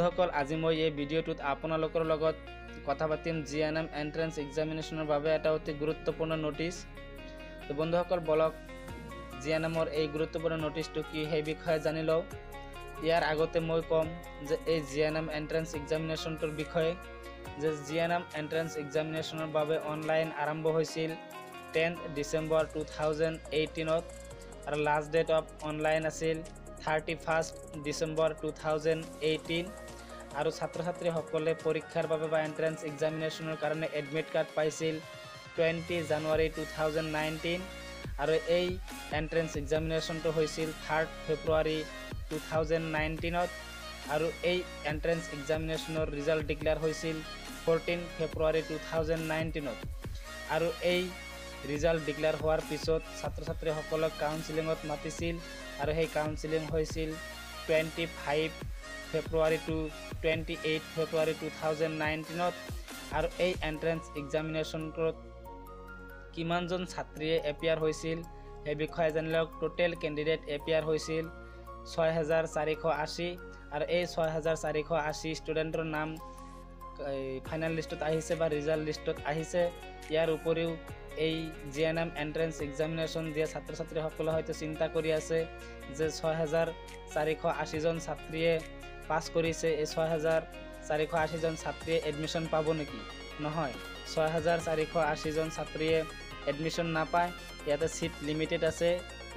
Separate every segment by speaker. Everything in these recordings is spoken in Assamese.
Speaker 1: বন্ধুসকল আজি মই এই ভিডিঅ'টোত আপোনালোকৰ লগত কথা পাতিম জিএনএম এন্ট্ৰেন্স এক্সামিনেশ্যনৰ বাবে এটা অতি গুৰুত্বপূৰ্ণ নোটিছ। তো বন্ধুসকল বলক জিএনএমৰ এই গুৰুত্বপূৰ্ণ নোটিছটো কি সেই বিষয়ে জানি লওঁ। ইয়াৰ আগতে মই কম যে এই জিএনএম এন্ট্ৰেন্স এক্সামিনেশ্যনটোৰ বিষয়ে যে জিএনএম এন্ট্ৰেন্স এক্সামিনেশ্যনৰ বাবে অনলাইন আৰম্ভ হৈছিল 10 ডিচেম্বৰ 2018 আৰু লাষ্ট ডেট অফ অনলাইন আছিল 31 ডিসেম্বৰ 2018 আৰু ছাত্ৰ-ছাত্ৰীসকলে পৰীক্ষাৰ বাবে বা এন্ট্ৰেন্স এক্সামিনেশ্যনৰ কাৰণে এডমিট কাৰ্ড পাইছিল 20 জানুৱাৰী 2019 আৰু এই এন্ট্ৰেন্স এক্সামিনেশ্যনটো হৈছিল 3 ফেব্ৰুৱাৰী 2019 আৰু এই এন্ট্ৰেন্স এক্সামিনেশ্যনৰ ৰিজাল্ট ডিক্লেয়াৰ হৈছিল 14 ফেব্ৰুৱাৰী 2019 আৰু এই ৰিজাল্ট ডিক্লেয়াৰ হোৱাৰ পিছত ছাত্ৰ-ছাত্ৰীসকলক কাউন্সেলিঙত মাতিছিল আৰু সেই কাউন্সেলিং হৈছিল 25 ফেব্ৰুৱাৰী টু 28 ফেব্ৰুৱাৰী 2019 আৰু এই এন্ট্ৰেন্স এক্সামিনেশ্যনটোত কিমানজন ছাত্ৰীয়ে এপিয়াৰ হৈছিল সেই বিষয়ে জানিলওক। টোটেল কেণ্ডিডেট এপিয়াৰ হৈছিল 6480 আৰু এই 6480 ষ্টুডেণ্টৰ নাম ফাইনেল লিষ্টত আহিছে বা ৰিজাল্ট লিষ্টত আহিছে। ইয়াৰ উপৰিও এই জিএনএম এন্ট্ৰেন্স এক্সামিনেশ্যন দিয়া ছাত্ৰ-ছাত্ৰীসকলে হয়তো চিন্তা কৰি আছে যে 6480 জন ছাত্ৰীয়ে পাছ কৰিছে, এই 6480 জন ছাত্ৰীয়ে এডমিশ্যন পাব নেকি? নহয়, 6480 জন ছাত্ৰীয়ে এডমিশ্যন নাপায়। ইয়াতে সিট লিমিটেড আছে।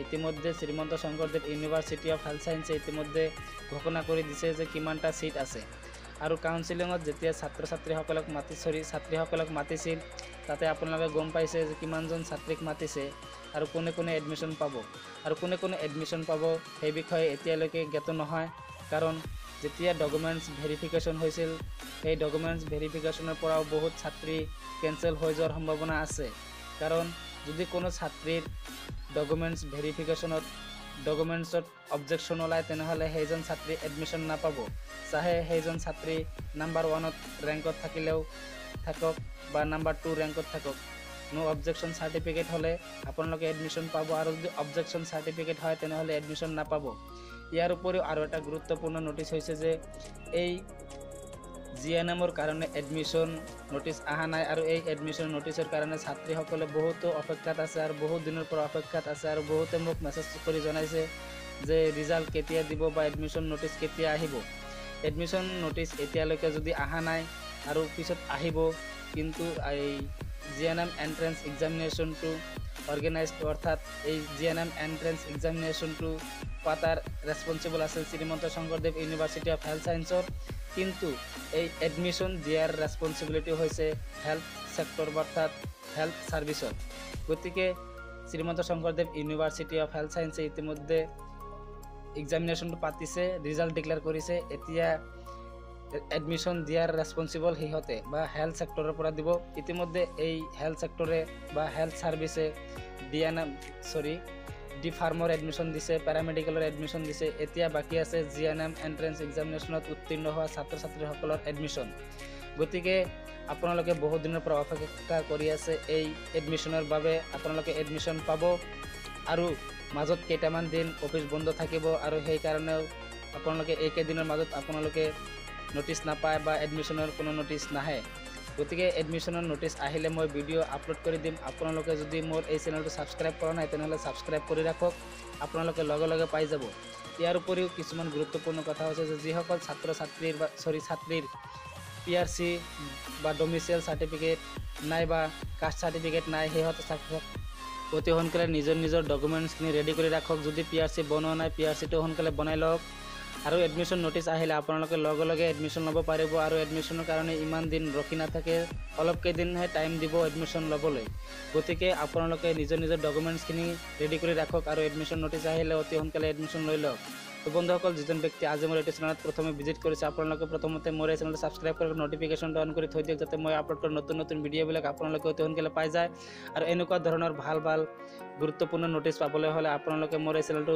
Speaker 1: ইতিমধ্যে Srimanta Sankardev university of health সায়েন্সে ইতিমধ্যে ঘোষণা কৰি দিছে যে কিমানটা সিট আছে আৰু কাউন্সেলিঙত যেতিয়া ছাত্ৰীসকলক মাতিছিল তাতে আপোনালোকে গম পাইছে যে কিমানজন ছাত্ৰীক মাতিছে আৰু কোনে কোনে এডমিশ্যন পাব আৰু কোনে এডমিশ্যন পাব সেই বিষয়ে এতিয়ালৈকে জ্ঞাত নহয়। কাৰণ যেতিয়া ডকুমেণ্টছ ভেৰিফিকেশ্যন হৈছিল সেই ডকুমেণ্টছ ভেৰিফিকেশ্যনৰ পৰাও বহুত ছাত্ৰী কেঞ্চেল হৈ যোৱাৰ সম্ভাৱনা আছে। কাৰণ যদি কোনো ছাত্ৰীৰ ডকুমেণ্টছ ভেৰিফিকেশ্যনত অবজেকশ্যন ওলায় তেনেহ'লে সেইজন ছাত্ৰী এডমিশ্যন নাপাব। চাহে সেইজন ছাত্ৰী নাম্বাৰ 1ত ৰেংকত থাকক বা নাম্বাৰ 2 ৰেংকত থাকক, নো অবজেকশ্যন চাৰ্টিফিকেট হ'লে আপোনালোকে এডমিশ্যন পাব আৰু যদি অবজেকশ্যন চাৰ্টিফিকেট হয় তেনেহ'লে এডমিশ্যন নাপাব। ইয়াৰ উপৰিও আৰু এটা গুৰুত্বপূৰ্ণ নোটিছ হৈছে যে এই জিএনএমৰ কাৰণে এডমিশ্যন নোটিছ অহা নাই আৰু এই এডমিশ্যন নোটিছৰ কাৰণে ছাত্ৰীসকলে বহুতো অপেক্ষাত আছে আৰু বহুত দিনৰ পৰা অপেক্ষাত আছে আৰু বহুতে মোক মেছেজ কৰি জনাইছে যে ৰিজাল্ট কেতিয়া দিব বা এডমিশ্যন নোটিছ কেতিয়া আহিব। এডমিশ্যন নোটিছ এতিয়ালৈকে যদি অহা নাই আৰু পিছত আহিব, কিন্তু এই জিএনএম এন্ট্ৰেন্স এক্সামিনেশ্যনটো অৰ্গেনাইজড অৰ্থাৎ এই জিএনএম এন্ট্ৰেন্স এক্সামিনেশ্যনটো পাতাৰ ৰেছপন্সিবল আছিল Srimanta Sankardev university of health সায়েন্সৰ, কিন্তু এই এডমিশ্যন দিয়াৰ ৰেছপন্সিবিলিটি হৈছে হেল্থ ছেক্টৰ অৰ্থাৎ হেল্থ ছাৰ্ভিচত। গতিকে Srimanta Sankardev university of health সায়েন্সে ইতিমধ্যে এক্সামিনেশ্যনটো পাতিছে, ৰিজাল্ট ডিক্লেয়াৰ কৰিছে। এতিয়া এডমিশ্যন দিয়াৰ ৰেছপন্সিবল সিহঁতে বা হেল্থ ছেক্টৰৰ পৰা দিব। ইতিমধ্যে এই হেল্থ ছেক্টৰে বা হেল্থ ছাৰ্ভিচে ডি ফাৰ্মৰ এডমিশ্যন দিছে, পেৰামেডিকেলৰ এডমিশ্যন দিছে। এতিয়া বাকী আছে জিএনএম এন্ট্ৰেন্স এক্সামিনেশ্যনত উত্তীৰ্ণ হোৱা ছাত্ৰ-ছাত্ৰীসকলৰ এডমিশ্যন। গতিকে আপোনালোকে বহুত দিনৰ পৰা অপেক্ষা কৰি আছে এই এডমিশ্যনৰ বাবে। আপোনালোকে এডমিশ্যন পাব আৰু মাজত কেইটামান দিন অফিচ বন্ধ থাকিব আৰু সেইকাৰণেও আপোনালোকে এইকেইদিনৰ মাজত আপোনালোকে নোটিছ নাপায় বা এডমিশ্যনৰ কোনো নোটিছ নাহে। গতিকে এডমিশ্যনৰ নোটিছ আহিলে মই ভিডিঅ' আপলোড কৰি দিম। আপোনালোকে যদি মোৰ এই চেনেলটো ছাবস্ক্ৰাইব কৰা নাই তেনেহ'লে ছাবস্ক্ৰাইব কৰি ৰাখক, আপোনালোকে লগে লগে পাই যাব। ইয়াৰ উপৰিও কিছুমান গুৰুত্বপূৰ্ণ কথা হৈছে যে যিসকল ছাত্ৰীৰ PRC বা ডমিচিয়েল চাৰ্টিফিকেট নাই বা কাষ্ট চাৰ্টিফিকেট নাই, সিহঁতে অতি সোনকালে নিজৰ ডকুমেণ্টছখিনি ৰেডি কৰি ৰাখক। যদি PRC বনোৱা নাই PRCটো সোনকালে বনাই লওক আৰু এডমিশ্যন নোটিছ আহিলে আপোনালোকে লগে লগে এডমিশ্যন ল'ব পাৰিব আৰু এডমিশ্যনৰ কাৰণে ইমান দিন ৰখি নাথাকে, অলপ কেইদিনহে টাইম দিব এডমিশ্যন ল'বলৈ। গতিকে আপোনালোকে নিজৰ ডকুমেণ্টছখিনি ৰেডি কৰি ৰাখক আৰু এডমিশ্যন নোটিছ আহিলে অতি সোনকালে এডমিশ্যন লৈ লওক। তো বন্ধুসকল যিজন ব্যক্তি আজি মোৰ এইটো চেনেলত প্ৰথমে ভিজিট কৰিছে আপোনালোকে প্ৰথমতে মোৰ এই চেনেলটো ছাবস্ক্ৰাইব কৰি ন'টিফিকেশ্যনটো অন কৰি থৈ দিয়ক, যাতে মই আপলোড কৰা নতুন ভিডিঅ'বিলাক আপোনালোকে অতি সোনকালে পাই যায়। আৰু এনেকুৱা ধৰণৰ ভাল গুৰুত্বপূৰ্ণ নোটিছ পাবলৈ হ'লে আপোনালোকে মোৰ এই চেনেলটো